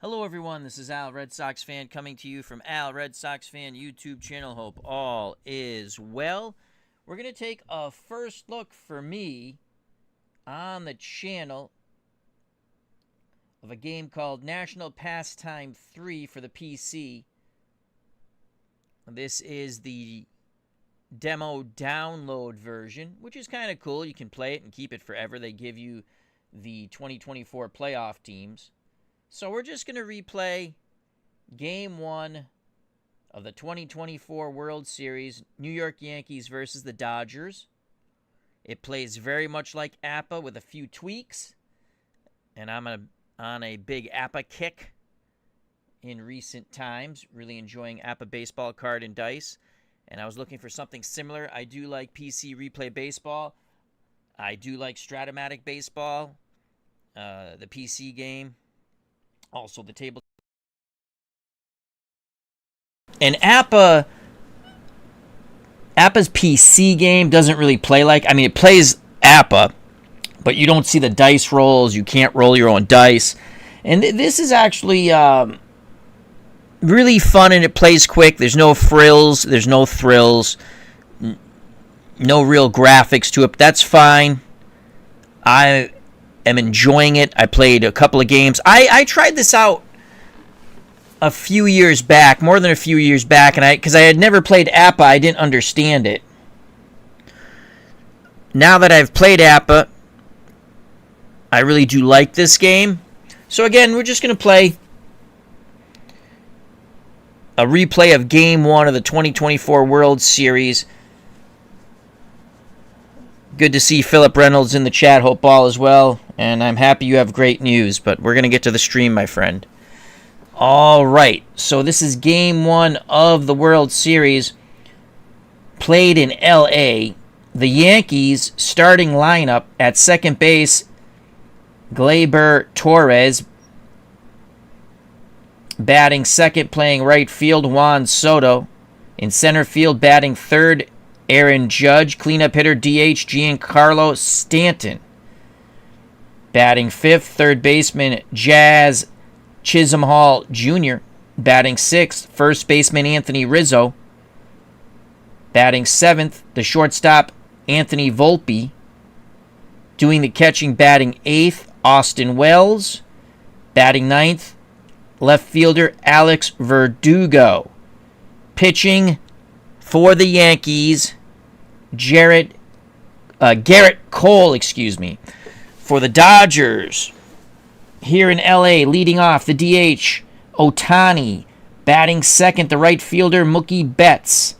Hello everyone, this is Al Red Sox Fan coming to you from Al Red Sox Fan YouTube channel. Hope all is well. We're going to take a first look for me on the channel of a game called National Pastime 3 for the PC. This is the demo download version, which is kind of cool. You can play it and keep it forever. They give you the 2024 playoff teams. So we're just going to replay Game 1 of the 2024 World Series, New York Yankees versus the Dodgers. It plays very much like APBA with a few tweaks, and I'm on a big APBA kick in recent times, really enjoying APBA baseball card and dice, and I was looking for something similar. I do like PC Replay Baseball. I do like Stratomatic Baseball, the PC game. Also, the table. And APBA's PC game doesn't really play like... I mean, it plays APBA, but you don't see the dice rolls. You can't roll your own dice. And this is actually really fun, and it plays quick. There's no frills. There's no thrills. No real graphics to it. But that's fine. I am enjoying it. I played a couple of games. I tried this out a few years back, more than a few years back, and because I had never played APBA, I didn't understand it. Now that I've played APBA, I really do like this game. So again, we're just going to play a replay of Game 1 of the 2024 World Series. Good to see Philip Reynolds in the chat. Hope all is well. And I'm happy you have great news. But we're going to get to the stream, my friend. All right. So this is Game 1 of the World Series. Played in L.A. The Yankees starting lineup at second base. Gleyber Torres. Batting second, playing right field, Juan Soto. In center field, batting third, Aaron Judge. Cleanup hitter, DH, Giancarlo Stanton. Batting fifth, third baseman, Jazz Chisholm Hall Jr. Batting sixth, first baseman, Anthony Rizzo. Batting seventh, the shortstop, Anthony Volpe. Doing the catching, batting eighth, Austin Wells. Batting ninth, left fielder, Alex Verdugo. Pitching for the Yankees, Garrett Cole, For the Dodgers, here in L.A., leading off the DH, Ohtani. Batting second, the right fielder, Mookie Betts.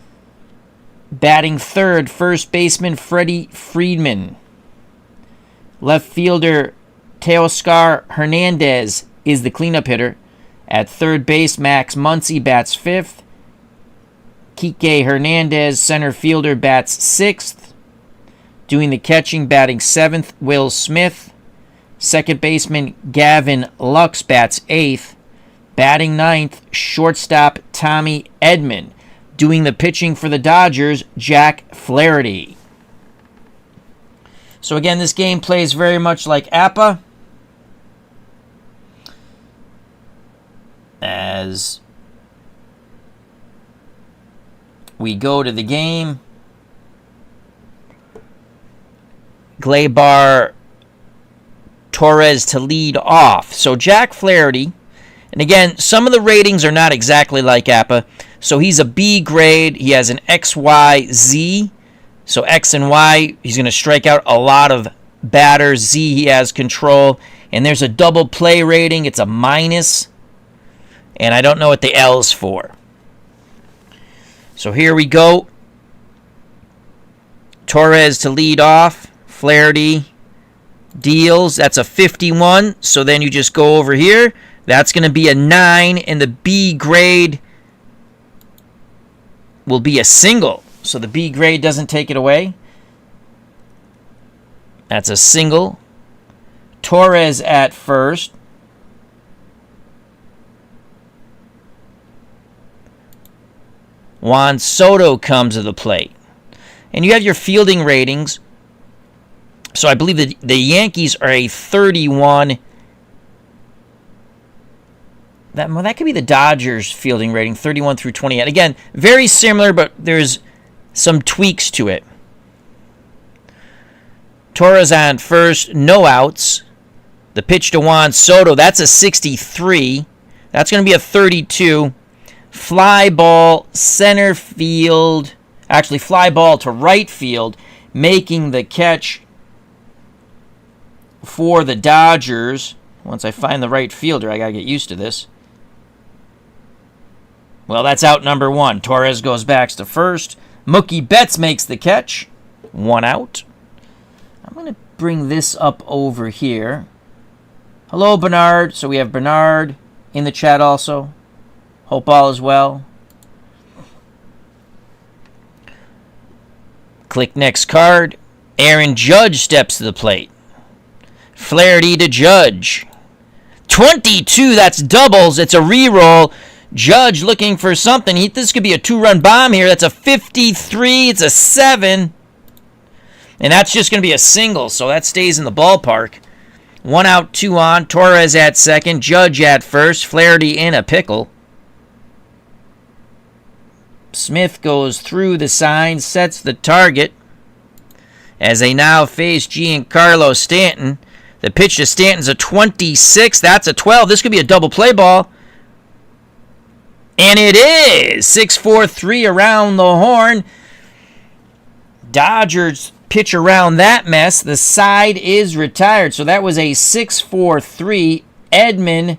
Batting third, first baseman, Freddie Freeman. Left fielder, Teoscar Hernandez is the cleanup hitter. At third base, Max Muncy bats fifth. Kike Hernandez, center fielder, bats sixth. Doing the catching, batting seventh, Will Smith. Second baseman, Gavin Lux, bats eighth. Batting ninth, shortstop, Tommy Edman. Doing the pitching for the Dodgers, Jack Flaherty. So again, this game plays very much like APBA. As we go to the game, Gleyber Torres to lead off. So Jack Flaherty, and again, some of the ratings are not exactly like APBA. So he's a B grade. He has an X, Y, Z. So X and Y, he's going to strike out a lot of batters. Z, he has control. And there's a double play rating. It's a minus. And I don't know what the L's for. So here we go. Torres to lead off. Flaherty deals. That's a 51. So then you just go over here. That's going to be a 9. And the B grade will be a single. So the B grade doesn't take it away. That's a single. Torres at first. Juan Soto comes to the plate. And you have your fielding ratings. So I believe that the Yankees are a 31 That could be the Dodgers fielding rating, 31 through 28. Again, very similar, but there's some tweaks to it. Torres on first, no outs. The pitch to Juan Soto, that's a 63. That's going to be a 32. Fly ball, center field. Actually, fly ball to right field, making the catch for the Dodgers. Once I find the right fielder, I got to get used to this. Well, that's out number 1. Torres goes back to first. Mookie Betts makes the catch. 1 out. I'm going to bring this up over here. Hello, Bernard. So we have Bernard in the chat also. Hope all is well. Click next card. Aaron Judge steps to the plate. Flaherty to Judge. 22, that's doubles. It's a reroll. Judge looking for something. This could be a 2-run bomb here. That's a 53. It's a 7. And that's just going to be a single, so that stays in the ballpark. 1 out, 2 on. Torres at second. Judge at first. Flaherty in a pickle. Smith goes through the sign, sets the target. As they now face Giancarlo Stanton. The pitch to Stanton's a 26. That's a 12. This could be a double play ball. And it is 6-4-3 around the horn. Dodgers pitch around that mess. The side is retired. So that was a 6-4-3. Edman,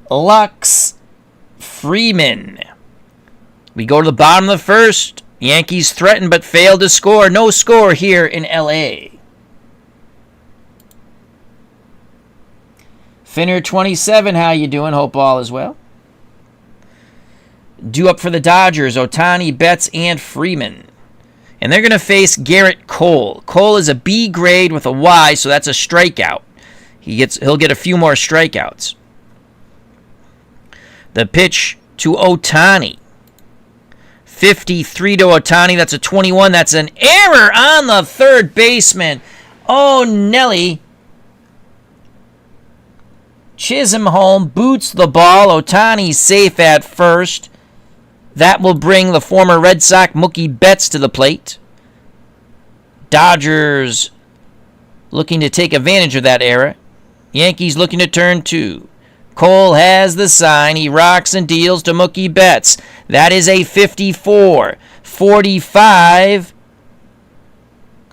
Lux, Freeman. We go to the bottom of the first. Yankees threaten but fail to score. No score here in L.A. Finner 27, how you doing? Hope all is well. Due up for the Dodgers, Ohtani, Betts, and Freeman. And they're going to face Garrett Cole. Cole is a B grade with a Y, so that's a strikeout. He'll get a few more strikeouts. The pitch to Ohtani. 53 to Ohtani. That's a 21. That's an error on the third baseman. Oh, Nelly. Chisholm home, boots the ball. Ohtani's safe at first. That will bring the former Red Sox Mookie Betts to the plate. Dodgers looking to take advantage of that error. Yankees looking to turn 2. Cole has the sign. He rocks and deals to Mookie Betts. That is a 54. 45.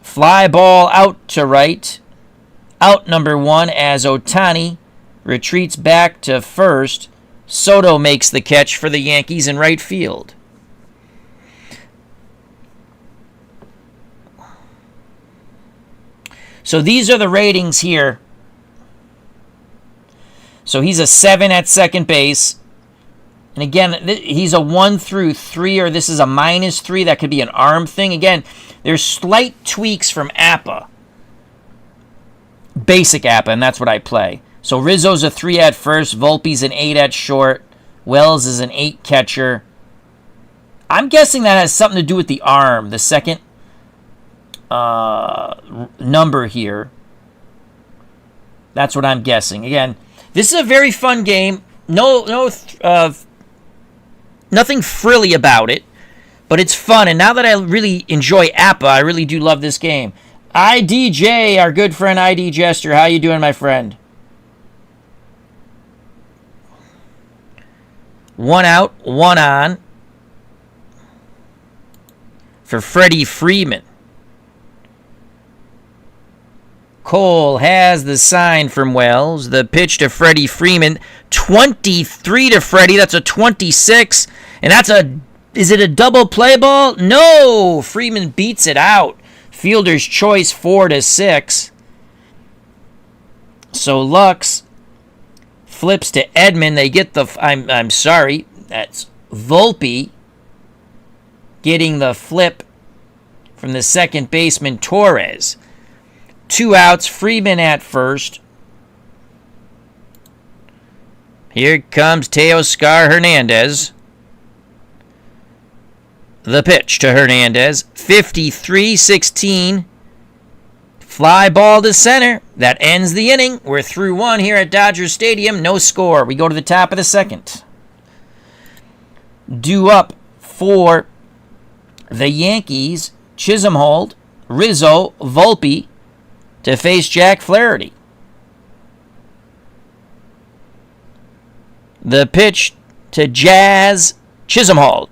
Fly ball out to right. Out number 1 as Ohtani retreats back to first. Soto makes the catch for the Yankees in right field. So these are the ratings here. So he's a 7 at second base. And again, he's a 1 through 3, or this is a -3. That could be an arm thing. Again, there's slight tweaks from APBA. Basic APBA, and that's what I play. So Rizzo's a 3 at first. Volpe's an 8 at short. Wells is an 8 catcher. I'm guessing that has something to do with the arm, the second number here. That's what I'm guessing. Again, this is a very fun game. Nothing frilly about it, but it's fun. And now that I really enjoy APBA, I really do love this game. IDJ, our good friend ID Jester, how you doing, my friend? 1 out, 1 on for Freddie Freeman. Cole has the sign from Wells. The pitch to Freddie Freeman. 23 to Freddie. That's a 26. And is it a double play ball? No! Freeman beats it out. Fielder's choice 4 to 6. So Lux flips to Edman. They get I'm sorry. That's Volpe getting the flip from the second baseman Torres. 2 outs. Freeman at first. Here comes Teoscar Hernandez. The pitch to Hernandez. 53-16. Fly ball to center. That ends the inning. We're through 1 here at Dodger Stadium. No score. We go to the top of the second. Due up for the Yankees, Chisholm, Rizzo, Volpe to face Jack Flaherty. The pitch to Jazz Chisholm.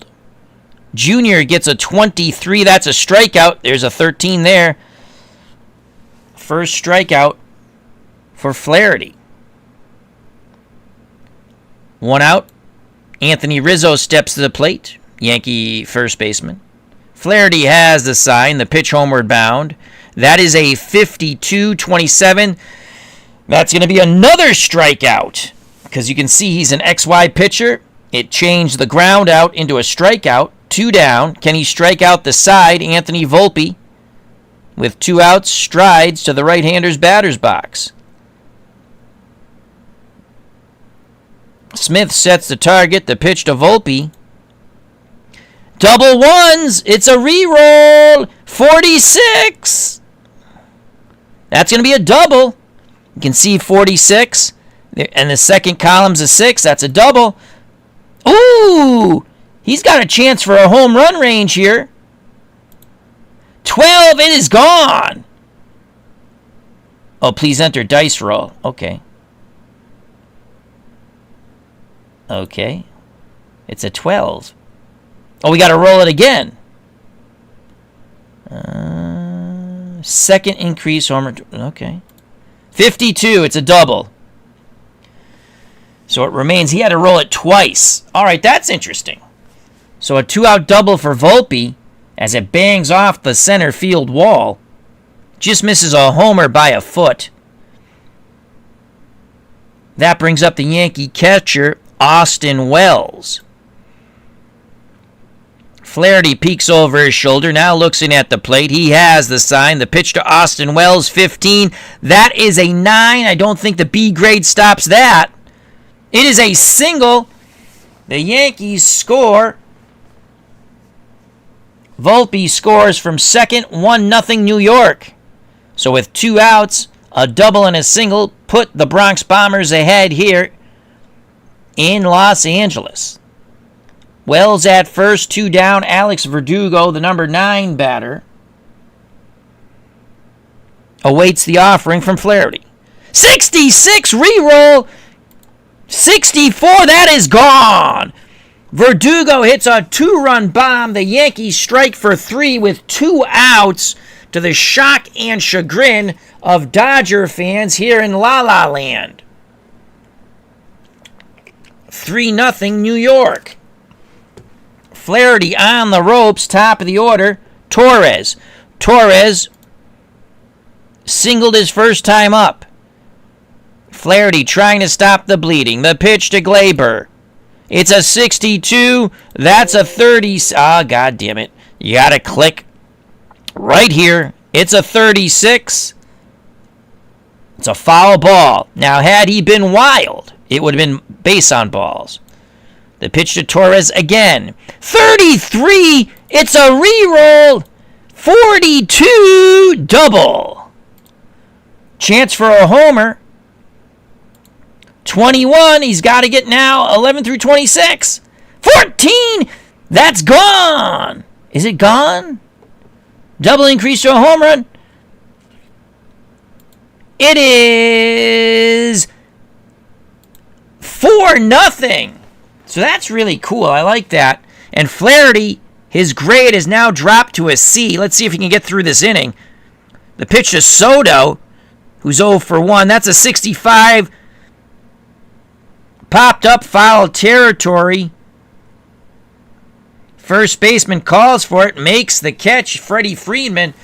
Junior gets a 23. That's a strikeout. There's a 13 there. First strikeout for Flaherty. 1 out. Anthony Rizzo steps to the plate. Yankee first baseman. Flaherty has the sign. The pitch homeward bound. That is a 52-27. That's going to be another strikeout. Because you can see he's an XY pitcher. It changed the ground out into a strikeout. 2 down. Can he strike out the side? Anthony Volpe, with 2 outs, strides to the right-hander's batter's box. Smith sets the target. The pitch to Volpe. Double ones. It's a re-roll. 46. That's going to be a double. You can see 46. And the second column's a 6. That's a double. Ooh! He's got a chance for a home run range here. 12. It is gone. Oh, please enter dice roll. Okay. Okay. It's a 12. Oh, we got to roll it again. Second increase homer. Okay. 52. It's a double. So it remains, he had to roll it twice. All right, that's interesting. So a 2-out double for Volpe as it bangs off the center field wall. Just misses a homer by a foot. That brings up the Yankee catcher, Austin Wells. Flaherty peeks over his shoulder, now looking at the plate. He has the sign. The pitch to Austin Wells, 15. That is a 9. I don't think the B grade stops that. It is a single. The Yankees score. Volpe scores from second, 1-0 New York. So with 2 outs, a double and a single put the Bronx Bombers ahead here in Los Angeles. Wells at first, 2 down. Alex Verdugo, the number 9 batter, awaits the offering from Flaherty. 66 re-roll. 64, that is gone. Verdugo hits a 2-run bomb. The Yankees strike for 3 with 2 outs, to the shock and chagrin of Dodger fans here in La La Land. 3-0 New York. Flaherty on the ropes, top of the order. Torres singled his first time up. Flaherty trying to stop the bleeding. The pitch to Glaber. It's a 62. That's a 30. Ah, God damn it. You got to click right here. It's a 36. It's a foul ball. Now, had he been wild, it would have been base on balls. The pitch to Torres again. 33. It's a re-roll. 42. Double. Chance for a homer. 21. He's got to get now 11 through 26. 14. That's gone. Is it gone? Double increase to a home run. It is 4-0. So that's really cool. I like that. And Flaherty, his grade has now dropped to a C. Let's see if he can get through this inning. The pitch to Soto, who's 0 for 1. That's a 65. Popped up, foul territory. First baseman calls for it, makes the catch, Freddie Freeman.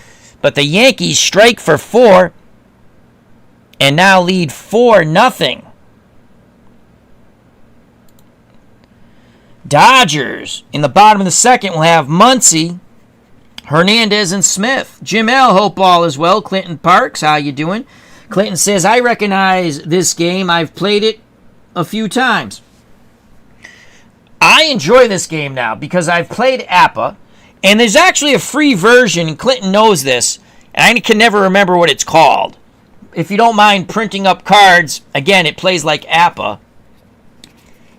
But the Yankees strike for 4 and now lead 4-0. Dodgers, in the bottom of the second, will have Muncy, Hernandez, and Smith. Jim L. hope all is well. Clinton Parks, how you doing? Clinton says, I recognize this game. I've played it a few times. I enjoy this game now because I've played APBA, and there's actually a free version, and Clinton knows this. And I can never remember what it's called. If you don't mind printing up cards, again, it plays like APBA.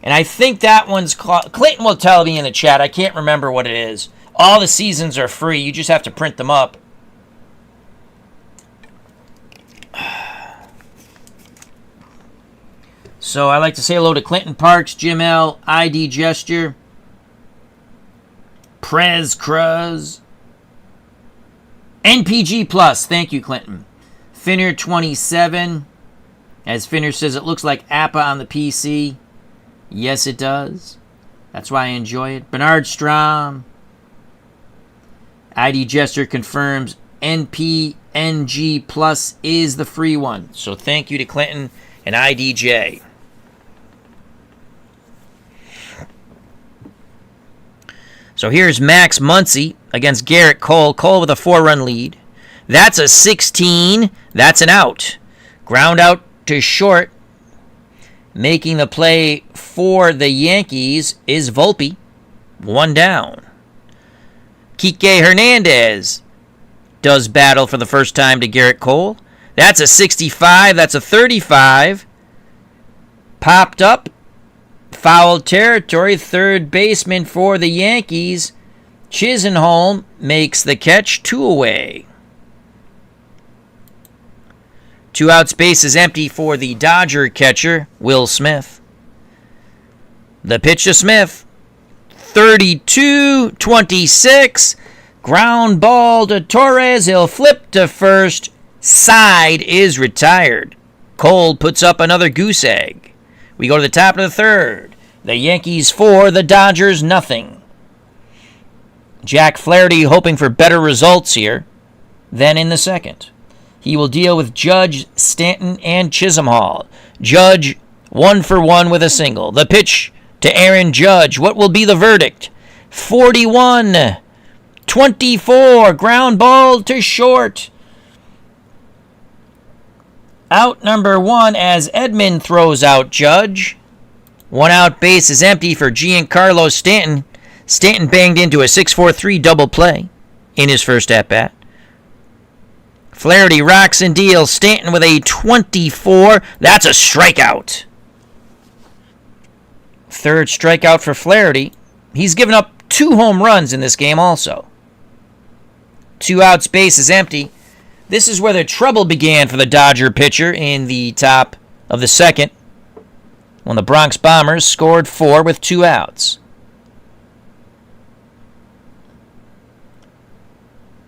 And I think that one's called... Clayton will tell me in the chat. I can't remember what it is. All the seasons are free. You just have to print them up. So I'd like to say hello to Clinton Parks, Jim L., ID Gesture, Prez Cruz, NPG Plus. Thank you, Clinton. Finner 27. As Finner says, it looks like APBA on the PC. Yes, it does. That's why I enjoy it. Bernard Strom. ID Gesture confirms NPNG Plus is the free one. So thank you to Clinton and IDJ. So here's Max Muncy against Garrett Cole. Cole with a 4-run lead. That's a 16. That's an out. Ground out to short. Making the play for the Yankees is Volpe. 1 down. Kike Hernandez does battle for the first time to Garrett Cole. That's a 65. That's a 35. Popped up. Foul territory. Third baseman for the Yankees. Chisenholm makes the catch. 2 away. 2 outs, base is empty for the Dodger catcher, Will Smith. The pitch to Smith. 32-26. Ground ball to Torres. He'll flip to first. Side is retired. Cole puts up another goose egg. We go to the top of the third. The Yankees 4, the Dodgers nothing. Jack Flaherty hoping for better results here than in the second. He will deal with Judge, Stanton, and Chisenhall. Judge 1 for 1 with a single. The pitch to Aaron Judge. What will be the verdict? 41-24. Ground ball to short. Out number 1 as Edman throws out Judge. 1 out, base is empty for Giancarlo Stanton. Stanton banged into a 6-4-3 double play in his first at-bat. Flaherty rocks and deals. Stanton with a 24. That's a strikeout. Third strikeout for Flaherty. He's given up 2 home runs in this game also. 2 outs, base is empty. This is where the trouble began for the Dodger pitcher in the top of the second, when the Bronx Bombers scored 4 with 2 outs.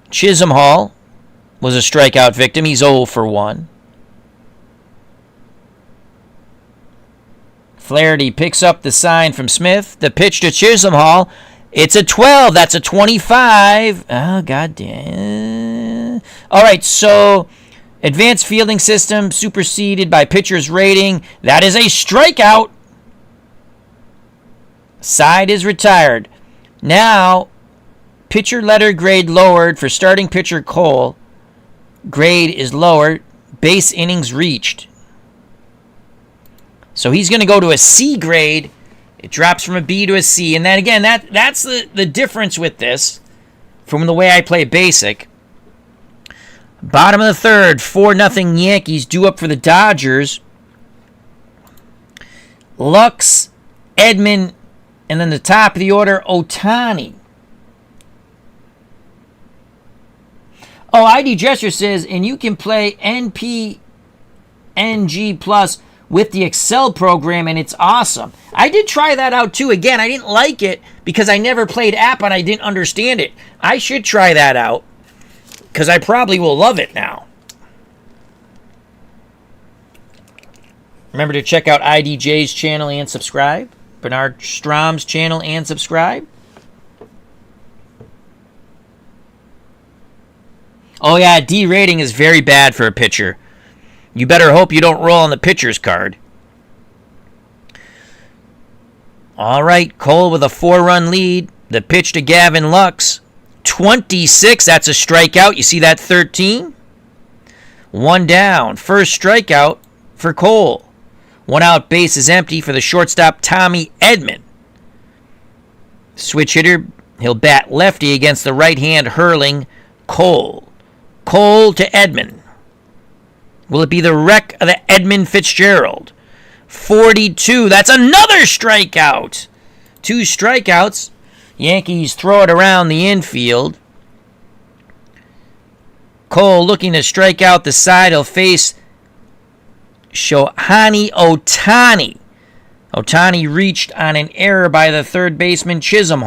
Chisenhall was a strikeout victim. He's 0 for 1. Flaherty picks up the sign from Smith. The pitch to Chisenhall. It's a 12. That's a 25. Oh, goddamn. All right, so advanced fielding system superseded by pitcher's rating. That is a strikeout. Side is retired. Now, pitcher letter grade lowered for starting pitcher Cole. Grade is lowered. Base innings reached. So he's going to go to a C grade. It drops from a B to a C. And then again, that's the difference with this from the way I play basic. Bottom of the third, 4-0 Yankees due up for the Dodgers. Lux, Edman, and then the top of the order, Ohtani. Oh, ID Gesture says, and you can play NPNG Plus with the Excel program, and it's awesome. I did try that out, too. Again, I didn't like it because I never played APBA and I didn't understand it. I should try that out because I probably will love it now. Remember to check out IDJ's channel and subscribe. Bernard Strom's channel and subscribe. Oh, yeah, D rating is very bad for a pitcher. You better hope you don't roll on the pitcher's card. All right, Cole with a 4-run lead. The pitch to Gavin Lux. 26, that's a strikeout. You see that 13? 1 down. First strikeout for Cole. 1 out, base is empty for the shortstop Tommy Edman. Switch hitter, he'll bat lefty against the right-hand hurling Cole. Cole to Edman. Will it be the wreck of the Edmund Fitzgerald? 42. That's another strikeout. 2 strikeouts. Yankees throw it around the infield. Cole looking to strike out the side. He'll face Shohei Ohtani. Ohtani reached on an error by the third baseman Chisholm.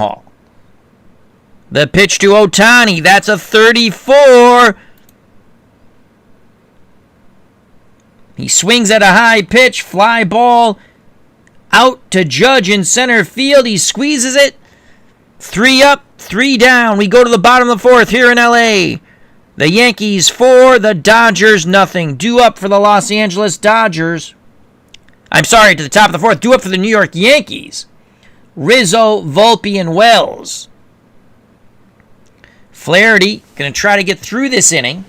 The pitch to Ohtani. That's a 34. He swings at a high pitch. Fly ball out to Judge in center field. He squeezes it. 3 up, 3 down. We go to the bottom of the 4th here in L.A. The Yankees 4, the Dodgers nothing. Due up for the Los Angeles Dodgers. I'm sorry, to the top of the 4th. Due up for the New York Yankees. Rizzo, Volpe, and Wells. Flaherty going to try to get through this inning.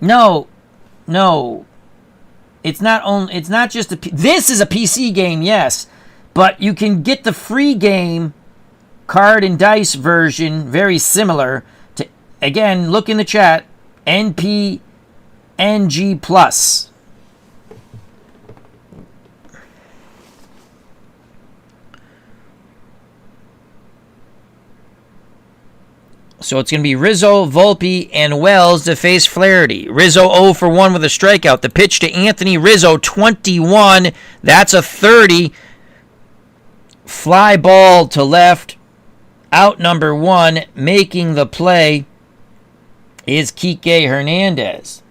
No. It's not just this is a PC game, yes, but you can get the free game card and dice version, very similar to, again, look in the chat, NPNG Plus. So it's going to be Rizzo, Volpe, and Wells to face Flaherty. Rizzo 0 for 1 with a strikeout. The pitch to Anthony Rizzo, 21. That's a 30. Fly ball to left. Out number 1. Making the play is Kike Hernandez.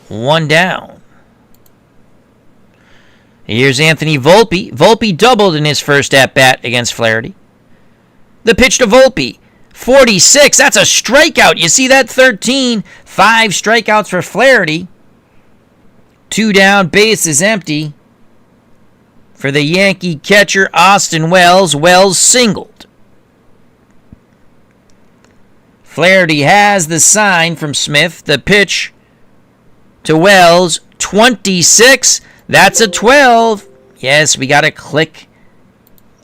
1 down. Here's Anthony Volpe. Volpe doubled in his first at-bat against Flaherty. The pitch to Volpe, 46. That's a strikeout. You see that? 13. 5 strikeouts for Flaherty. 2 down. Base is empty. For the Yankee catcher, Austin Wells. Wells singled. Flaherty has the sign from Smith. The pitch to Wells, 26. That's a 12. Yes, we got to click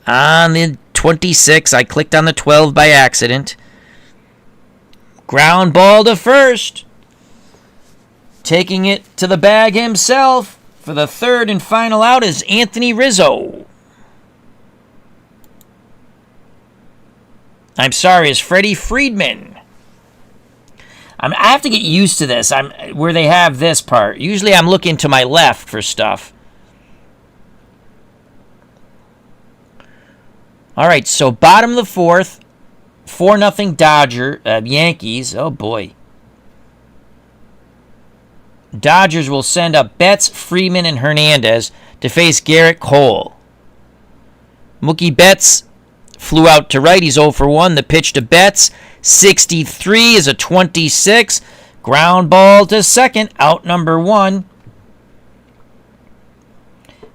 on the 26. I clicked on the 12 by accident. Ground ball to first. Taking it to the bag himself for the 3rd and final out is Anthony Rizzo. I'm sorry, is Freddie Freeman. I have to get used to this. Where they have this part. Usually I'm looking to my left for stuff. All right, so bottom of the 4th, 4-0 Yankees. Oh, boy. Dodgers will send up Betts, Freeman, and Hernandez to face Garrett Cole. Mookie Betts flew out to right. He's 0 for 1. The pitch to Betts, 63 is a 26. Ground ball to second, out number 1.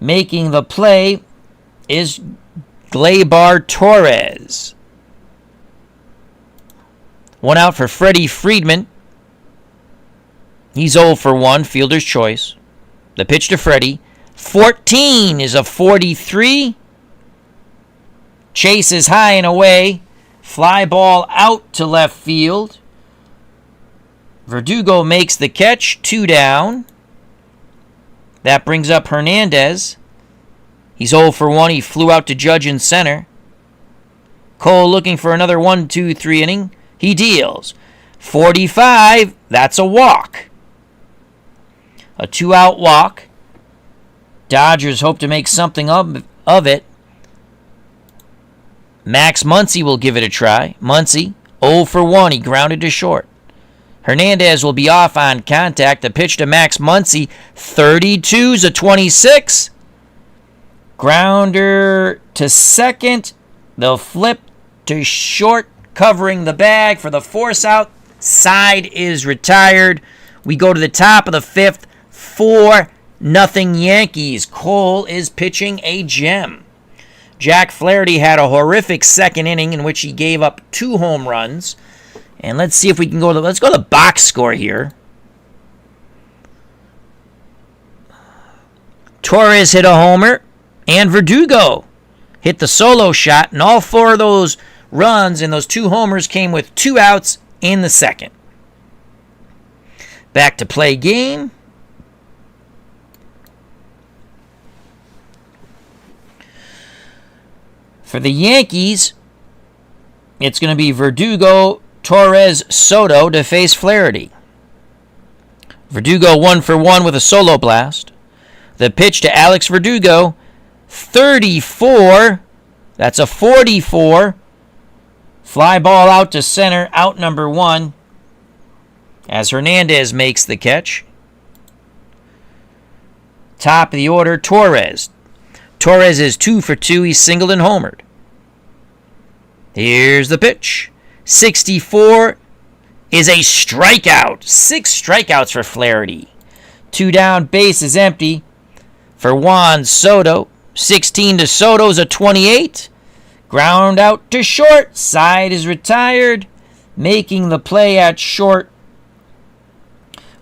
Making the play is Gleyber Torres. 1 out for Freddie Freeman. He's 0 for 1, fielder's choice. The pitch to Freddie. 14 is a 43. Chase is high and away. Fly ball out to left field. Verdugo makes the catch. 2 down. That brings up Hernandez. He's 0 for 1. He flew out to Judge in center. Cole looking for another 1-2-3 inning. He deals. 45. That's a walk. A 2-out walk. Dodgers hope to make something of it. Max Muncy will give it a try. Muncy, 0 for 1. He grounded to short. Hernandez will be off on contact. The pitch to Max Muncy, 32's a 26. Grounder to second. They'll flip to short, covering the bag for the force out. Side is retired. We go to the top of the 5th. 4-0 Yankees. Cole is pitching a gem. Jack Flaherty had a horrific second inning in which he gave up 2 home runs. And let's see if we can let's go to the box score here. Torres hit a homer, and Verdugo hit the solo shot, and all 4 of those runs and those 2 homers came with 2 outs in the second. Back to play game. For the Yankees, it's going to be Verdugo, Torres, Soto to face Flaherty. Verdugo 1 for 1 with a solo blast. The pitch to Alex Verdugo, 34. That's a 44. Fly ball out to center, out number 1. As Hernandez makes the catch. Top of the order, Torres. Torres is 2 for 2. He's singled and homered. Here's the pitch. 64 is a strikeout. 6 strikeouts for Flaherty. 2 down, base is empty for Juan Soto. 16 to Soto's a 28. Ground out to short. Side is retired. Making the play at short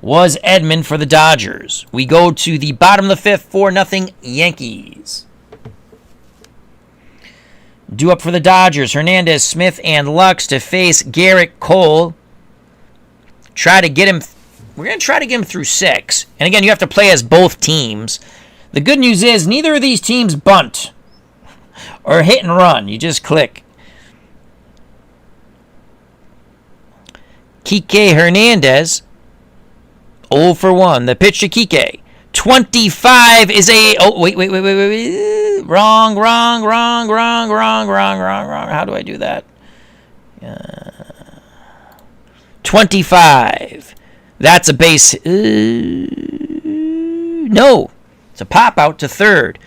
was Edman for the Dodgers. We go to the bottom of the 5th, 4-0 Yankees. Due up for the Dodgers, Hernandez, Smith, and Lux to face Garrett Cole. Try to get him. We're going to try to get him through 6. And again, you have to play as both teams. The good news is neither of these teams bunt or hit and run. You just click. Kike Hernandez, 0 for 1. The pitch to Kike. 25 is a... Oh, wait. Wrong. How do I do that? 25. That's a base... no. It's a pop out to third.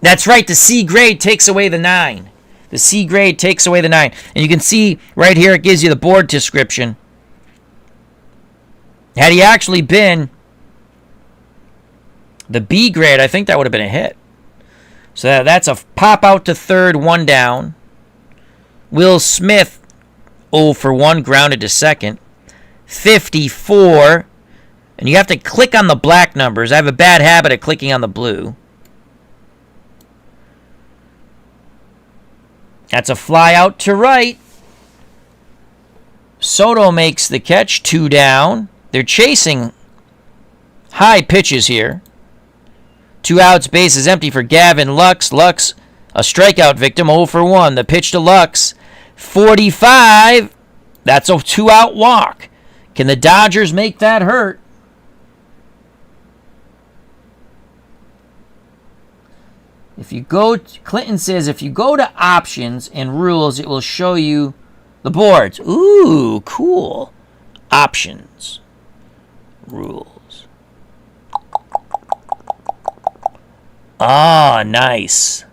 That's right. The C grade takes away the 9. The C grade takes away the 9. And you can see right here it gives you the board description. Had he actually been the B grade, I think that would have been a hit. So that's a pop out to third, 1 down. Will Smith, 0 for 1, grounded to second. 54. And you have to click on the black numbers. I have a bad habit of clicking on the blue. That's a fly out to right. Soto makes the catch, 2 down. They're chasing high pitches here. 2 outs, base is empty for Gavin Lux. Lux, a strikeout victim, 0 for 1. The pitch to Lux, 45. That's a 2-out walk. Can the Dodgers make that hurt? If you go, Clinton says, if you go to options and rules, it will show you the boards. Ooh, cool. Options. Rules. Ah, nice.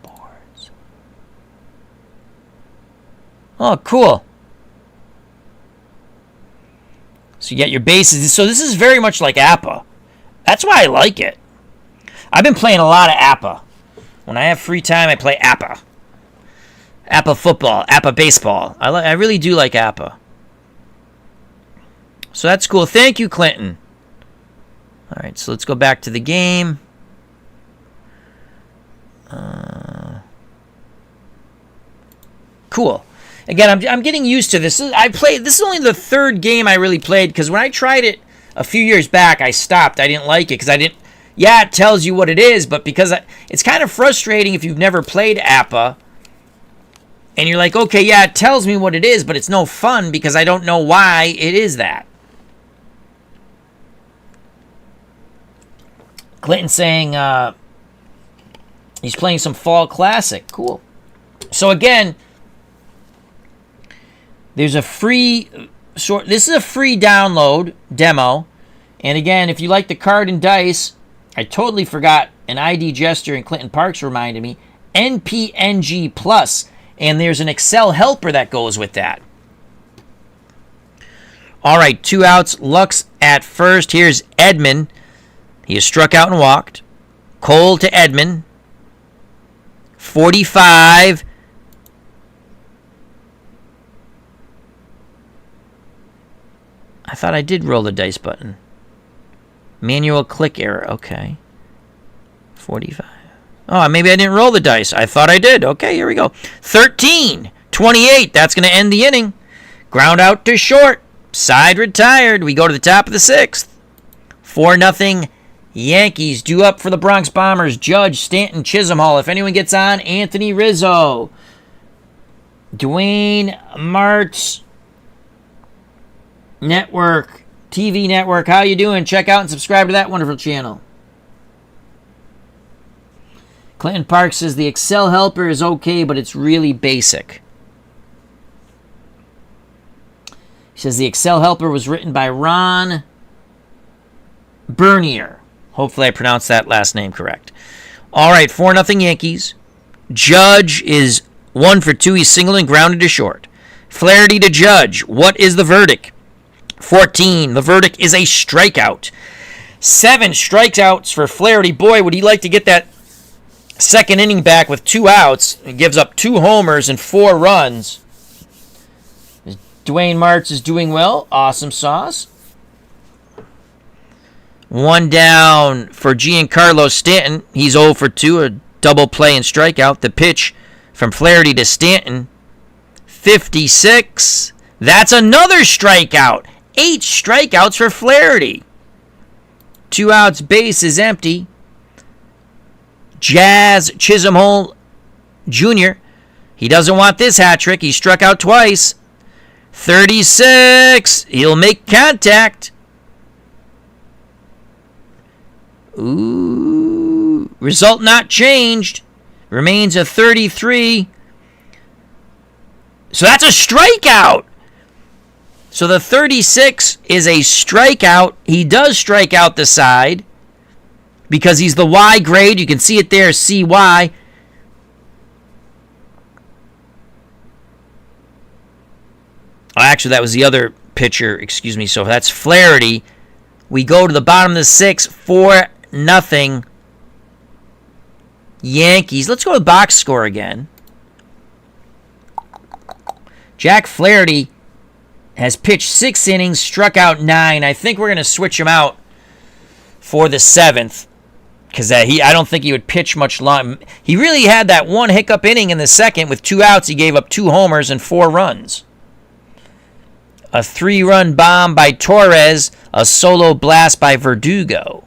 Boards. Oh, cool. So you get your bases. So this is very much like APBA. That's why I like it. I've been playing a lot of APBA. When I have free time, I play APBA. APBA football, APBA baseball. I really do like APBA. So that's cool. Thank you, Clinton. All right, so let's go back to the game. Cool. Again, I'm getting used to this. This is only the 3rd game I really played, because when I tried it a few years back, I stopped. I didn't like it because I didn't. Yeah, it tells you what it is, but because it's kind of frustrating if you've never played APBA, and you're like, okay, yeah, it tells me what it is, but it's no fun because I don't know why it is that. Clinton saying he's playing some Fall Classic. Cool. So again, there's a free this is a free download demo. And again, if you like the card and dice, I totally forgot, an ID Jester and Clinton Parks reminded me, NPNG Plus, and there's an Excel helper that goes with that. All right, 2 outs, Lux at first. Here's Edman. He has struck out and walked. Cole to Edman. 45. I thought I did roll the dice button. Manual click error. Okay. 45. Oh, maybe I didn't roll the dice. I thought I did. Okay, here we go. 13, 28. That's going to end the inning. Ground out to short. Side retired. We go to the top of the 6th. 4-0 Yankees due up for the Bronx Bombers. Judge, Stanton, Chisholm Hall. If anyone gets on, Anthony Rizzo. Dwayne Martz Network, TV Network. How you doing? Check out and subscribe to that wonderful channel. Clinton Park says the Excel helper is okay, but it's really basic. He says the Excel helper was written by Ron Bernier. Hopefully I pronounced that last name correct. All right, 4-0 Yankees. Judge is 1 for 2. He's singled and grounded to short. Flaherty to Judge. What is the verdict? 14. The verdict is a strikeout. 7 strikeouts for Flaherty. Boy, would he like to get that second inning back with 2 outs. He gives up 2 homers and 4 runs. Dwayne Martz is doing well. Awesome sauce. 1 down for Giancarlo Stanton. He's 0 for 2, a double play and strikeout. The pitch from Flaherty to Stanton, 56. That's another strikeout. 8 strikeouts for Flaherty. 2 outs, base is empty. Jazz Chisholm Jr. He doesn't want this hat trick. He struck out twice. 36. He'll make contact. Ooh. Result not changed. Remains a 33. So that's a strikeout. So the 36 is a strikeout. He does strike out the side because he's the Y grade. You can see it there, CY. Oh, actually, that was the other pitcher. Excuse me. So that's Flaherty. We go to the bottom of the 6th, 4-0 Yankees. Let's go to the box score again. Jack Flaherty has pitched 6 innings, struck out 9. I think we're going to switch him out for the 7th because I don't think he would pitch much long. He really had that one hiccup inning in the 2nd with 2 outs. He gave up 2 homers and 4 runs. A 3-run bomb by Torres, a solo blast by Verdugo.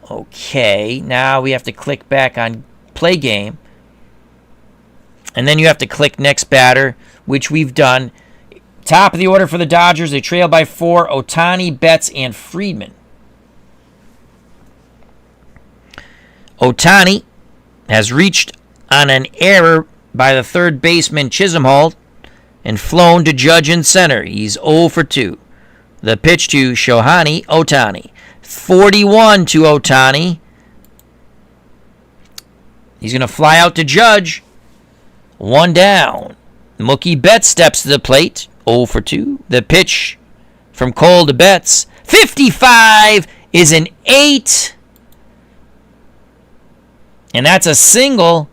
Okay, now we have to click back on play game. And then you have to click next batter, which we've done. Top of the order for the Dodgers. They trail by 4. Ohtani, Betts, and Friedman. Ohtani has reached on an error by the third baseman Chisholm and flown to Judge in center. He's 0 for 2. The pitch to Shohei Ohtani. 41 to Ohtani. He's going to fly out to Judge. 1 down. Mookie Betts steps to the plate. 0 for 2. The pitch from Cole to Betts. 55 is an 8. And that's a single.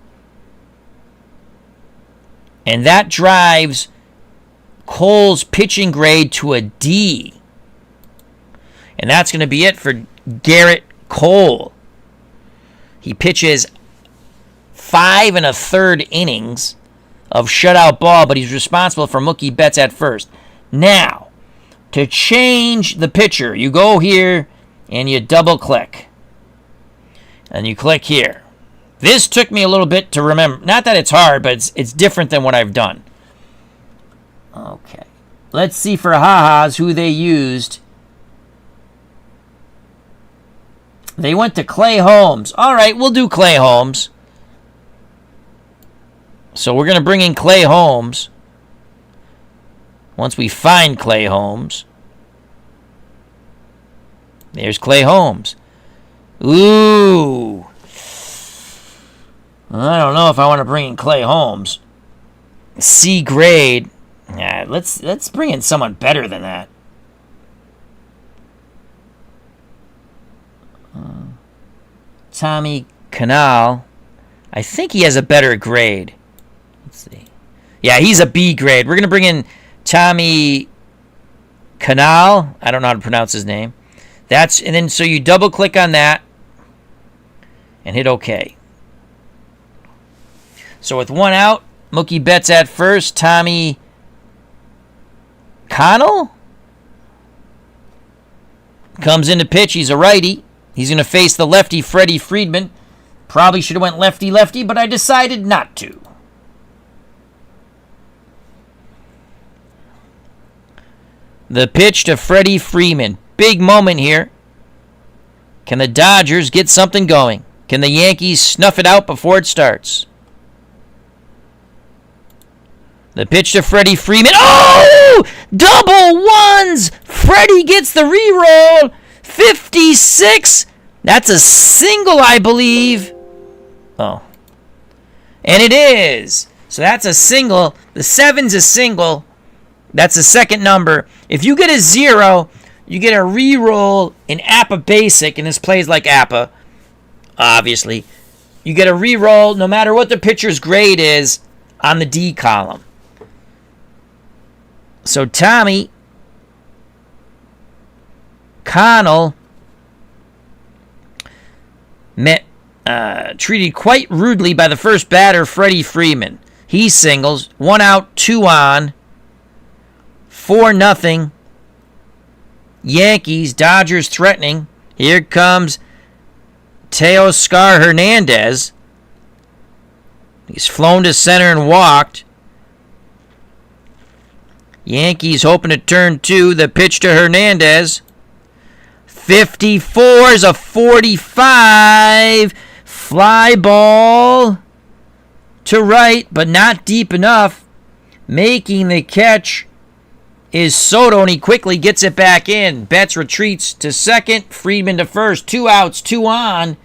And that drives Cole's pitching grade to a D. And that's going to be it for Garrett Cole. He pitches 5 1/3 innings of shutout ball, but he's responsible for Mookie Betts at first. Now, to change the pitcher, you go here and you double click. And you click here. This took me a little bit to remember. Not that it's hard, but it's different than what I've done. Okay. Let's see for ha-has who they used. They went to Clay Holmes. All right, we'll do Clay Holmes. So we're going to bring in Clay Holmes. Once we find Clay Holmes. There's Clay Holmes. Ooh. I don't know if I want to bring in Clay Holmes. C grade. Yeah, let's bring in someone better than that. Tommy Canal. I think he has a better grade. Let's see. Yeah, he's a B grade. We're going to bring in Tommy Canal. I don't know how to pronounce his name. And then so you double click on that. and hit OK. So with 1 out, Mookie Betts at first. Tommy Connell comes in to pitch. He's a righty. He's going to face the lefty, Freddie Freeman. Probably should have went lefty-lefty, but I decided not to. The pitch to Freddie Freeman. Big moment here. Can the Dodgers get something going? Can the Yankees snuff it out before it starts? The pitch to Freddie Freeman. Oh! Double ones! Freddie gets the reroll. 56. That's a single, I believe. Oh. And it is. So that's a single. The 7's a single. That's the second number. If you get a 0, you get a reroll in APBA Basic, and this plays like APBA, obviously. You get a reroll no matter what the pitcher's grade is on the D column. So Tommy Connell treated quite rudely by the first batter, Freddie Freeman. He singles. 1 out, 2 on. 4-0. Yankees. Dodgers threatening. Here comes Teoscar Hernandez. He's flown to center and walked. Yankees hoping to turn 2. The pitch to Hernandez. 54 is a 45. Fly ball to right, but not deep enough. Making the catch is Soto, and he quickly gets it back in. Betts retreats to second. Freeman to first. 2 outs, 2 on.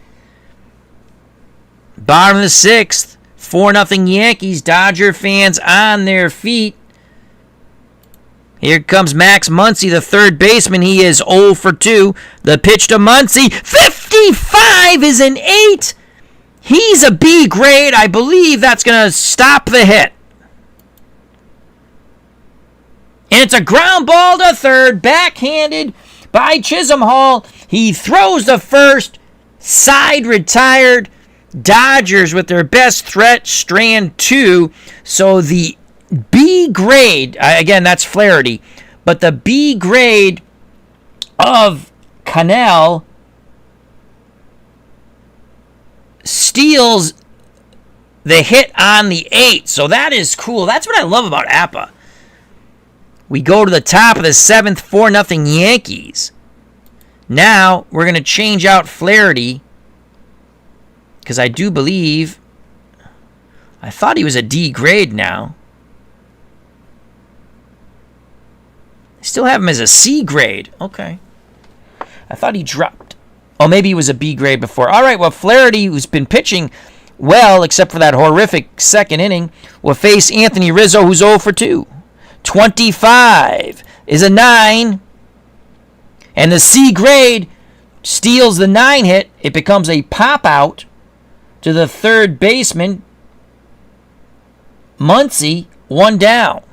Bottom of the 6th. 4-0 Yankees. Dodger fans on their feet. Here comes Max Muncy, the third baseman. He is 0 for 2. The pitch to Muncy. 55 is an 8. He's a B grade. I believe that's going to stop the hit. And it's a ground ball to third, backhanded by Chisholm Hall. He throws the first, side retired. Dodgers with their best threat, Strand 2. So the B grade, again, that's Flaherty, but the B grade of Cannell steals the hit on the 8. So that is cool. That's what I love about APBA. We go to the top of the 7th, 4-0 Yankees. Now we're going to change out Flaherty because I do believe, I thought he was a D grade now. Still have him as a C grade. Okay. I thought he dropped. Oh, maybe he was a B grade before. All right, well, Flaherty, who's been pitching well, except for that horrific second inning, will face Anthony Rizzo, who's 0 for 2. 25 is a 9. And the C grade steals the 9 hit. It becomes a pop out to the third baseman, Muncy, 1 down.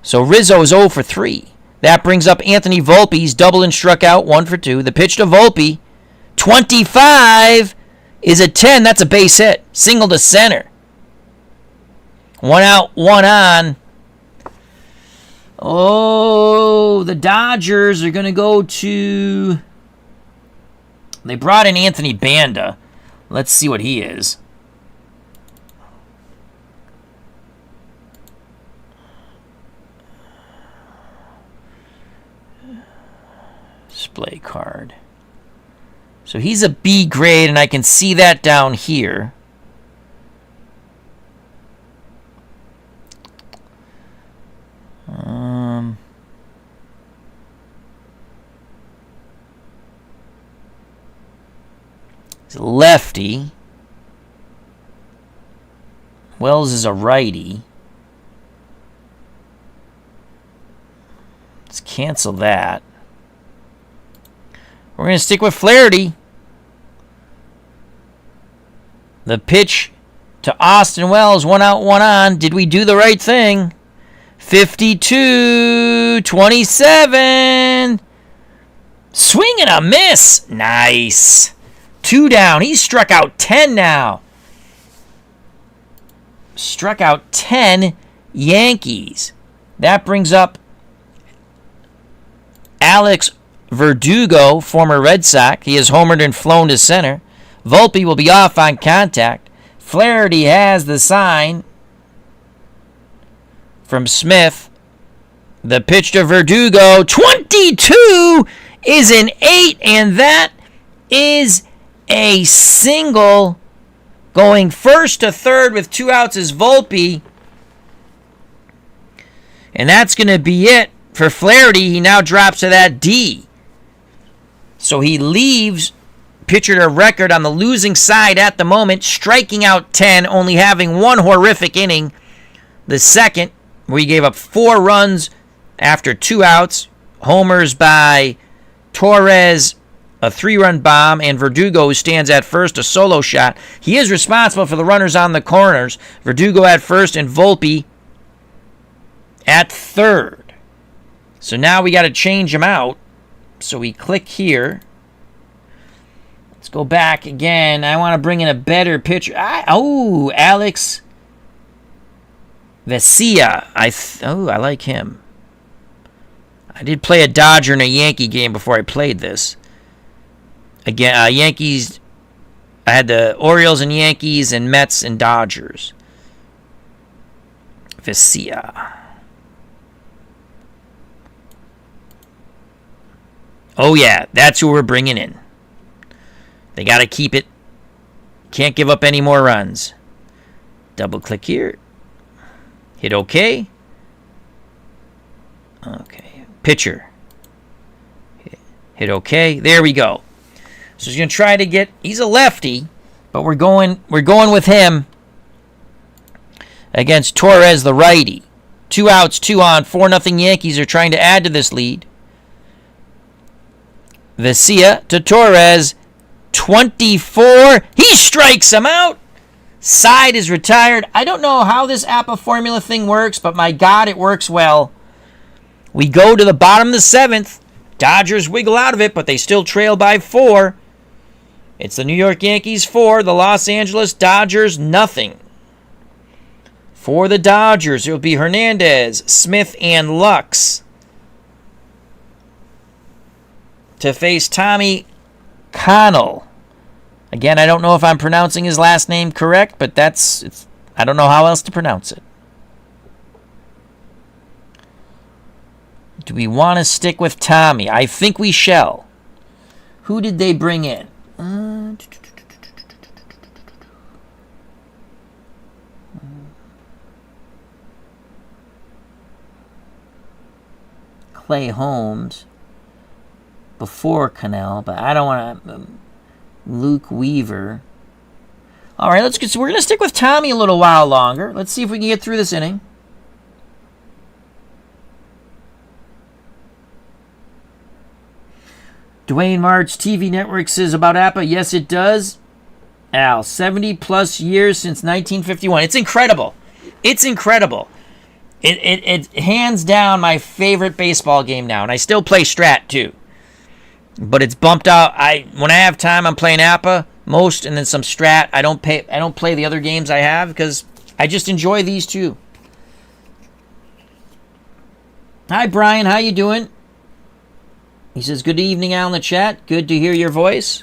So Rizzo is 0 for 3. That brings up Anthony Volpe's double and struck out, 1 for 2. The pitch to Volpe, 25 is a 10. That's a base hit. Single to center. 1 out, 1 on. Oh, the Dodgers are going to go to... They brought in Anthony Banda. Let's see what he is. Display card. So he's a B grade, and I can see that down here. He's a lefty. Wells is a righty. Let's cancel that. We're going to stick with Flaherty. The pitch to Austin Wells, 1 out, 1 on. Did we do the right thing? 52-27. Swing and a miss. Nice. 2 down. He's struck out 10 now. Struck out 10 Yankees. That brings up Alex Verdugo, former Red Sox. He has homered and flown to center. Volpe will be off on contact. Flaherty has the sign from Smith. The pitch to Verdugo. 22 is an 8, and that is a single. Going first to third with 2 outs is Volpe. And that's going to be it for Flaherty. He now drops to that D. So he leaves pitcher to record on the losing side at the moment, striking out 10, only having one horrific inning. The second, where he gave up 4 runs after 2 outs. Homers by Torres, a 3-run bomb, and Verdugo, who stands at first, a solo shot. He is responsible for the runners on the corners. Verdugo at first and Volpe at third. So now we got to change him out. So we click here. Let's go back again. I want to bring in a better pitcher. Alex Vesia. I like him. I did play a Dodger in a Yankee game before I played this. Again, Yankees, I had the Orioles and Yankees and Mets and Dodgers. Vesia. Oh, yeah, that's who we're bringing in. They got to keep it. Can't give up any more runs. Double click here. Hit OK. Okay. Pitcher. Hit OK. There we go. So he's going to try to get, he's a lefty, but we're going with him against Torres, the righty. 2 outs, 2 on, 4-0 Yankees are trying to add to this lead. Vesia to Torres, 24. He strikes him out. Side is retired. I don't know how this APBA formula thing works, but my God, it works well. We go to the bottom of the 7th. Dodgers wiggle out of it, but they still trail by 4. It's the New York Yankees 4, the Los Angeles Dodgers nothing. For the Dodgers, it will be Hernandez, Smith, and Lux to face Tommy Connell. Again, I don't know if I'm pronouncing his last name correct, but I don't know how else to pronounce it. Do we want to stick with Tommy? I think we shall. Who did they bring in? Clay Holmes before Cannell, but I don't want to. Luke Weaver. All right, we're going to stick with Tommy a little while longer. Let's see if we can get through this inning. Dwayne March TV Network says about APBA, yes, it does. Al, 70-plus years since 1951. It's incredible. It's incredible. It hands down my favorite baseball game now, and I still play Strat, too. But it's bumped out. When I have time, I'm playing APBA most, and then some Strat. I don't play the other games I have because I just enjoy these two. Hi, Brian. How you doing? He says, good evening, Al, in the chat. Good to hear your voice.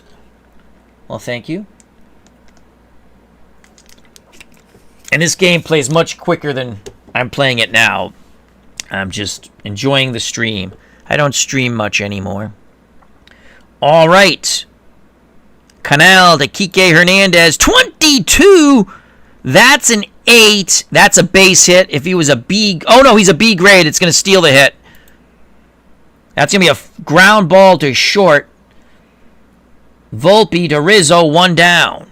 Well, thank you. And this game plays much quicker than I'm playing it now. I'm just enjoying the stream. I don't stream much anymore. All right. Canal to Kike Hernandez. 22. That's an 8. That's a base hit. If he was a B... Oh, no, he's a B grade. It's going to steal the hit. That's going to be a ground ball to short. Volpe to Rizzo, 1 down.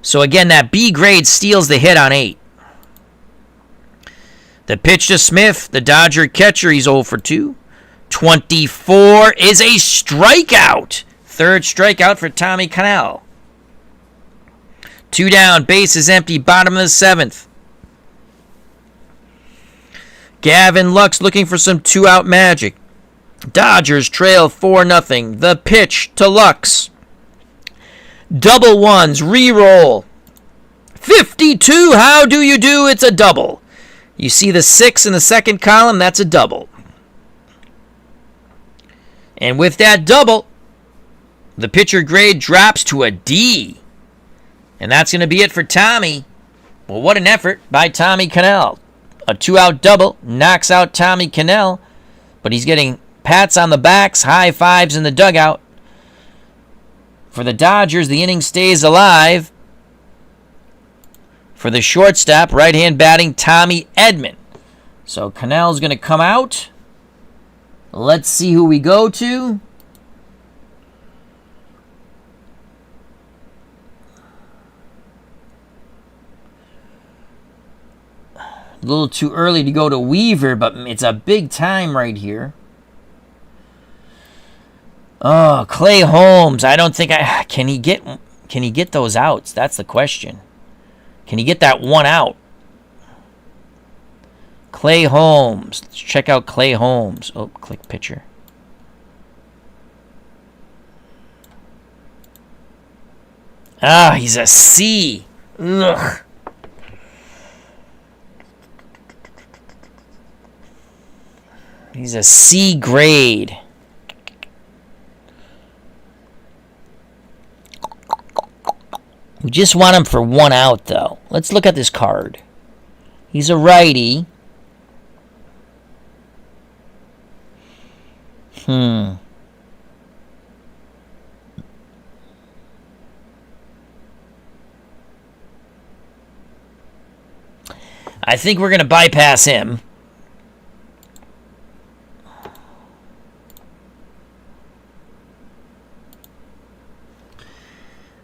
So, again, that B grade steals the hit on 8. The pitch to Smith, the Dodger catcher. He's 0 for 2. 24 is a strikeout. 3rd strikeout for Tommy Cannell. 2 down, base is empty, bottom of the 7th. Gavin Lux looking for some 2-out magic. Dodgers trail 4-0. The pitch to Lux. Double ones, re-roll. 52, how do you do? It's a double. You see the 6 in the second column, that's a double. And with that double, the pitcher grade drops to a D. And that's going to be it for Tommy. Well, what an effort by Tommy Cannell. A 2-out double knocks out Tommy Cannell, but he's getting pats on the backs, high fives in the dugout. For the Dodgers, the inning stays alive. For the shortstop, right-hand batting, Tommy Edman. So Cannell's going to come out. Let's see who we go to. A little too early to go to Weaver, but it's a big time right here. Oh, Clay Holmes. I don't think can he get those outs? That's the question. Can he get that one out? Clay Holmes. Let's check out Clay Holmes. Oh, click pitcher. He's a C. Ugh. He's a C grade. We just want him for one out, though. Let's look at this card. He's a righty. I think we're going to bypass him.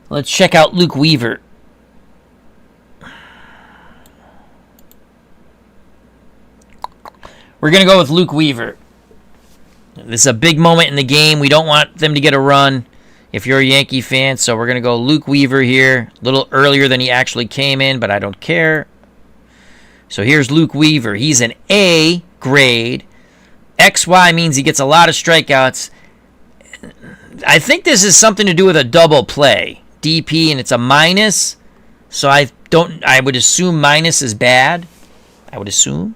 Let's check out Luke Weaver. We're going to go with Luke Weaver. This is a big moment in the game. We don't want them to get a run if you're a Yankee fan. So we're going to go Luke Weaver here. A little earlier than he actually came in, but I don't care. So here's Luke Weaver. He's an A grade. XY means he gets a lot of strikeouts. I think this is something to do with a double play. DP, and it's a minus. So I would assume minus is bad. I would assume.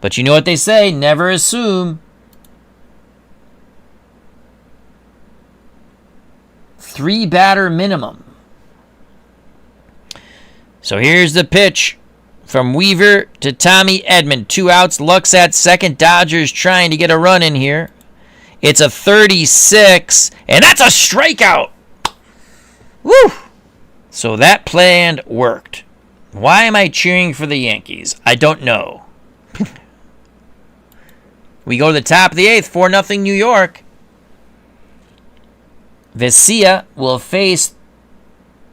But you know what they say, never assume. 3 batter minimum. So here's the pitch from Weaver to Tommy Edman. 2 outs, Lux at second. Dodgers trying to get a run in here. It's a 36, and that's a strikeout. Woo! So that plan worked. Why am I cheering for the Yankees? I don't know. We go to the top of the 8th, 4-0 New York. Vesia will face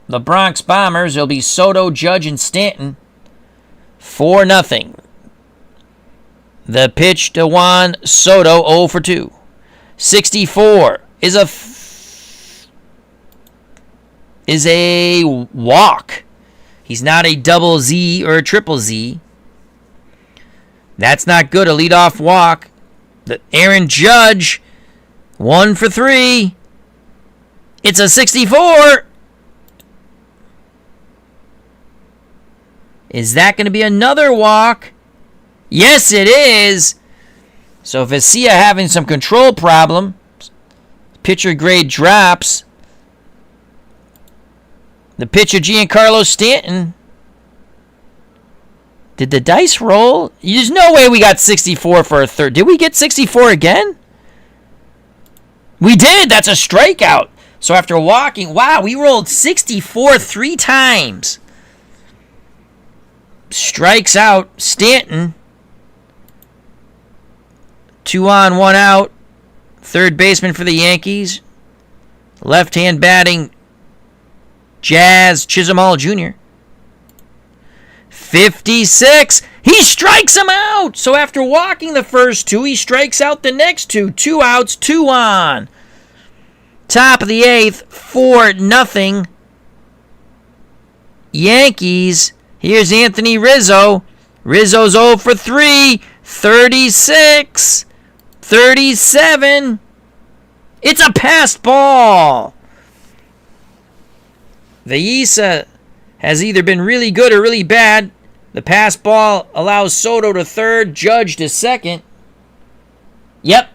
the Bronx Bombers. It'll be Soto, Judge, and Stanton. 4-0. The pitch to Juan Soto, 0 for 2. 64 is a walk. He's not a double Z or a triple Z. That's not good. A leadoff walk. The Aaron Judge, 1 for 3. It's a 64. Is that going to be another walk? Yes, it is. So Vesia having some control problems. Pitcher grade drops. The pitcher, Giancarlo Stanton. Did the dice roll? There's no way we got 64 for a third. Did we get 64 again? We did. That's a strikeout. So after walking, wow, we rolled 64 3 times. Strikes out Stanton. 2 on, 1 out. Third baseman for the Yankees. Left-hand batting, Jazz Chisholm Jr. 56. He strikes him out. So after walking the first 2, he strikes out the next 2. 2 outs, 2 on. Top of the 8th, 4-0. Yankees. Here's Anthony Rizzo. Rizzo's 0 for 3. 36. 37. It's a passed ball. Veisa has either been really good or really bad. The pass ball allows Soto to third, Judge to second. Yep.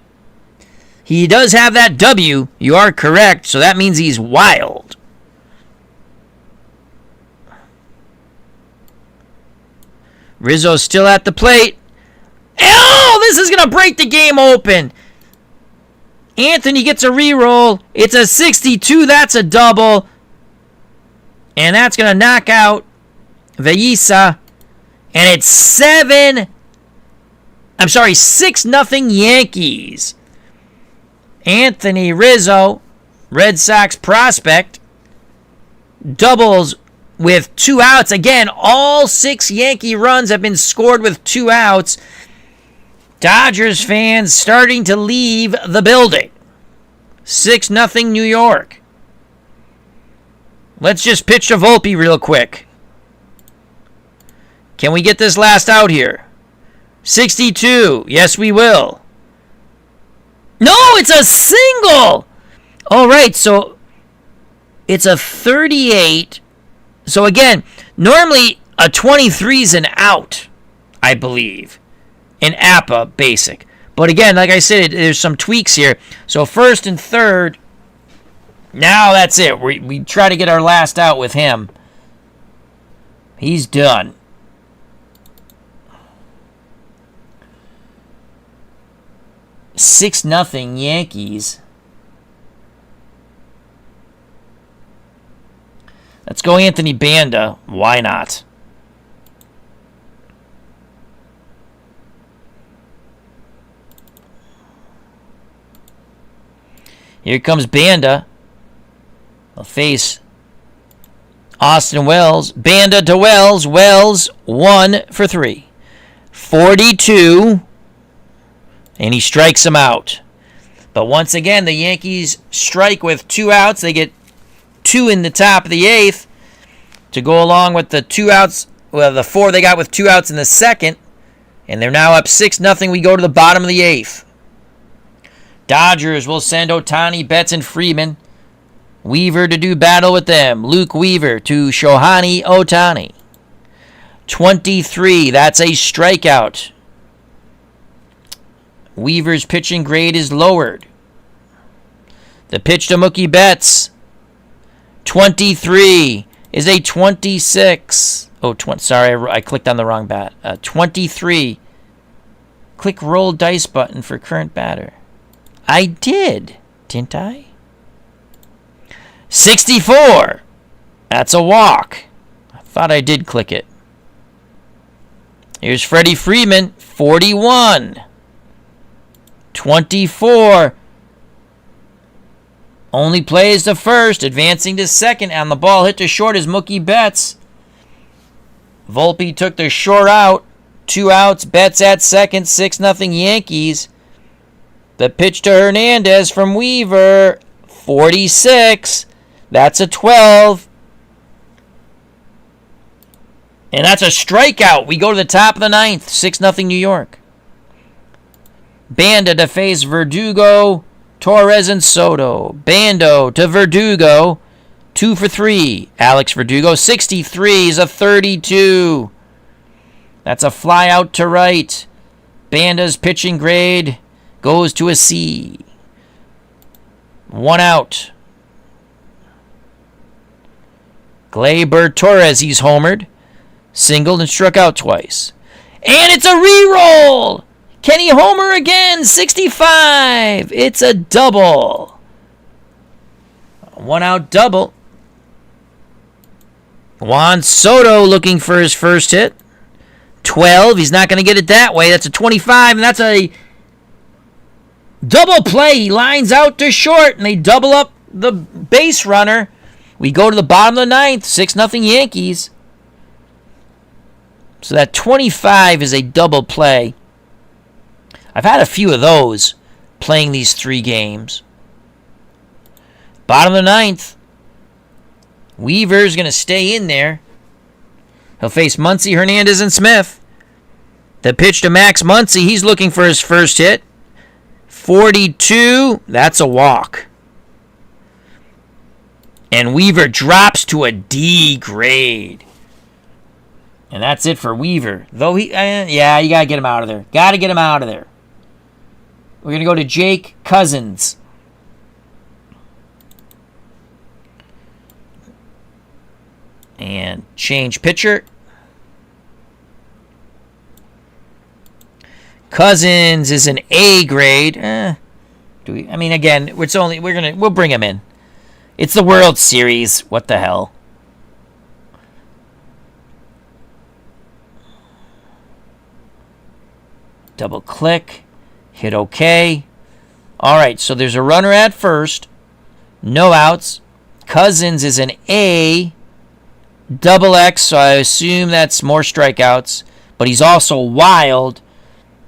He does have that W. You are correct. So that means he's wild. Rizzo's still at the plate. Oh, this is going to break the game open. Anthony gets a reroll. It's a 62. That's a double. And that's going to knock out Veisa. And it's 6-0 Yankees. Anthony Rizzo, Red Sox prospect, doubles with 2 outs. Again, all 6 Yankee runs have been scored with 2 outs. Dodgers fans starting to leave the building. 6-0 New York. Let's just pitch to Volpe real quick. Can we get this last out here? 62. Yes, we will. No, it's a single. All right, so it's a 38. So again, normally a 23 is an out, I believe, in APBA basic. But again, like I said, there's some tweaks here. So first and third, now that's it. We try to get our last out with him. He's done. $6-0 Yankees. Let's go Anthony Banda. Why not? Here comes Banda. He'll face Austin Wells. Banda to Wells. Wells 1 for 3. 42. And he strikes him out. But once again, the Yankees strike with 2 outs. They get 2 in the top of the 8th to go along with the 2 outs. Well, the 4 they got with 2 outs in the second. And they're now up 6-0. We go to the bottom of the 8th. Dodgers will send Ohtani, Betts, and Freeman. Weaver to do battle with them. Luke Weaver to Shohei Ohtani. 23. That's a strikeout. Weaver's pitching grade is lowered. The pitch to Mookie Betts. 23 is a 26. Sorry, I clicked on the wrong bat. 23. Click roll dice button for current batter. I did, didn't I? 64. That's a walk. I thought I did click it. Here's Freddie Freeman. 41. 24. Only plays to first, advancing to second, and the ball hit to short is Mookie Betts. Volpe took the short out. 2 outs, Betts at second, 6-0 Yankees. The pitch to Hernandez from Weaver, 46. That's a 12. And that's a strikeout. We go to the top of the 9th, 6-0 New York. Banda to face Verdugo, Torres, and Soto. Bando to Verdugo, 2 for 3. Alex Verdugo, 63 is a 32. That's a fly out to right. Banda's pitching grade goes to a C. 1 out. Gleyber Torres, he's homered. Singled and struck out twice. And it's a reroll! Can he homer again? 65. It's a double. 1 out double. Juan Soto looking for his first hit. 12. He's not going to get it that way. That's a 25, and that's a double play. He lines out to short, and they double up the base runner. We go to the bottom of the 9th, 6-0 Yankees. So that 25 is a double play. I've had a few of those playing these 3 games. Bottom of the 9th. Weaver's going to stay in there. He'll face Muncy, Hernandez, and Smith. The pitch to Max Muncy. He's looking for his first hit. 42. That's a walk. And Weaver drops to a D grade. And that's it for Weaver. Though you got to get him out of there. Got to get him out of there. We're going to go to Jake Cousins. And change pitcher. Cousins is an A grade. Again, we'll bring him in. It's the World Series. What the hell? Double click. Hit OK. All right, so there's a runner at first. No outs. Cousins is an A. Double X, so I assume that's more strikeouts. But he's also wild.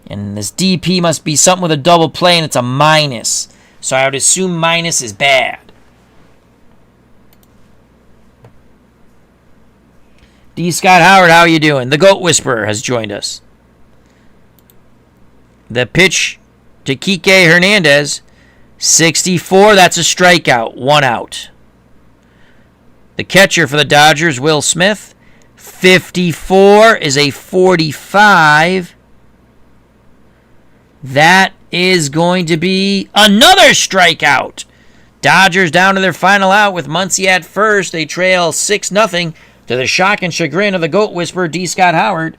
And this DP must be something with a double play, and it's a minus. So I would assume minus is bad. D. Scott Howard, how are you doing? The Goat Whisperer has joined us. The pitch to Kike Hernandez. 64, that's a strikeout. 1 out. The catcher for the Dodgers, Will Smith. 54 is a 45. That is going to be another strikeout. Dodgers down to their final out with Muncy at first. They trail 6-0 to the shock and chagrin of the Goat Whisperer, D. Scott Howard.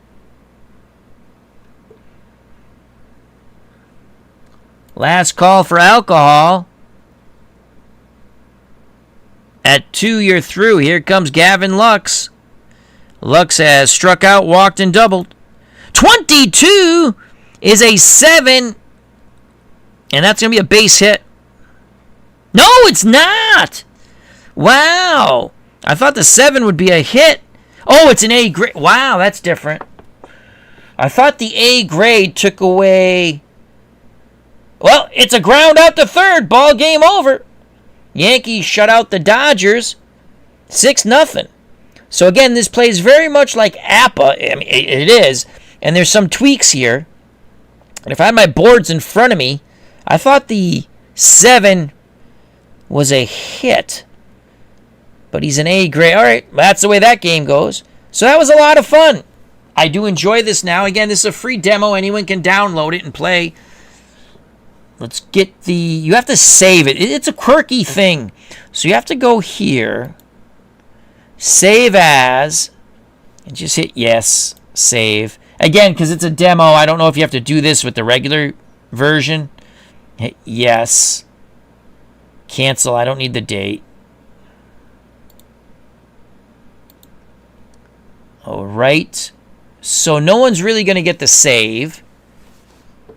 Last call for alcohol. At 2, you're through. Here comes Gavin Lux. Lux has struck out, walked, and doubled. 22 is a 7. And that's going to be a base hit. No, it's not. Wow. I thought the 7 would be a hit. Oh, it's an A grade. Wow, that's different. I thought the A grade took away. Well, it's a ground out to third. Ball game over. Yankees shut out the Dodgers 6-0. So again, this plays very much like APBA. I mean, it is. And there's some tweaks here. And if I had my boards in front of me, I thought the 7 was a hit. But he's an A grade. All right, that's the way that game goes. So that was a lot of fun. I do enjoy this now. Again, this is a free demo. Anyone can download it and play. Let's get the... You have to save it. It's a quirky thing. So you have to go here. Save as. And just hit yes. Save. Again, because it's a demo, I don't know if you have to do this with the regular version. Hit yes. Cancel. I don't need the date. All right. So no one's really going to get the save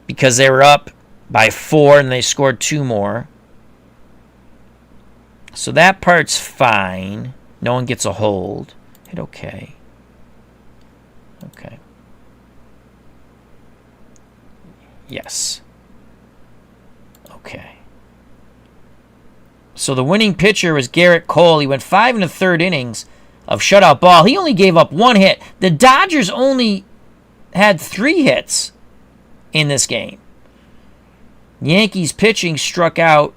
because they were up by 4 and they scored 2 more. So that part's fine. No one gets a hold. Hit OK. Okay. Yes. Okay. So the winning pitcher was Garrett Cole. He went 5 1/3 innings of shutout ball. He only gave up 1 hit. The Dodgers only had 3 hits in this game. Yankees pitching struck out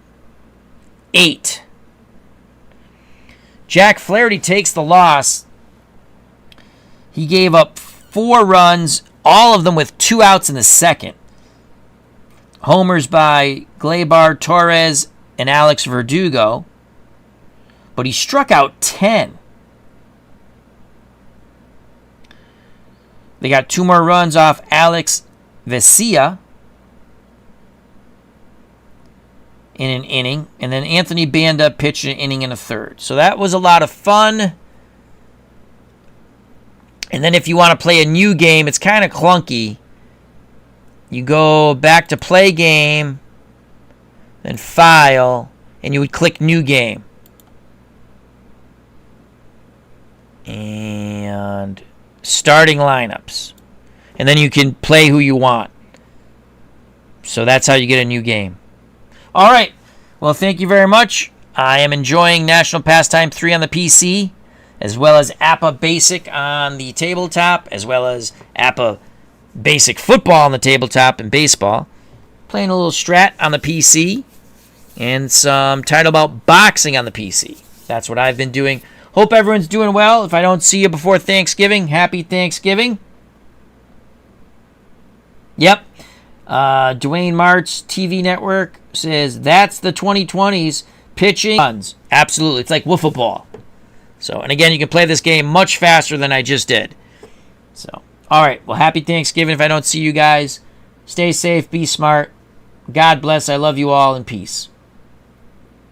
8. Jack Flaherty takes the loss. He gave up 4 runs, all of them with 2 outs in the second. Homers by Gleyber Torres and Alex Verdugo. But he struck out 10. They got 2 more runs off Alex Vesia in an inning. And then Anthony Banda pitched an inning and a third. So that was a lot of fun. And then if you want to play a new game, it's kind of clunky. You go back to play game, then file, and you would click new game. And starting lineups. And then you can play who you want. So that's how you get a new game. All right. Well, thank you very much. I am enjoying National Pastime 3 on the PC, as well as APBA Basic on the tabletop, as well as APBA Basic Football on the tabletop and baseball. Playing a little Strat on the PC, and some Title Bout Boxing on the PC. That's what I've been doing. Hope everyone's doing well. If I don't see you before Thanksgiving, happy Thanksgiving. Yep. Dwayne Martz TV Network says that's the 2020s pitching runs. Absolutely. It's like wiffle ball. So, and again, you can play this game much faster than I just did. So, all right. Well, happy Thanksgiving if I don't see you guys. Stay safe. Be smart. God bless. I love you all, and peace.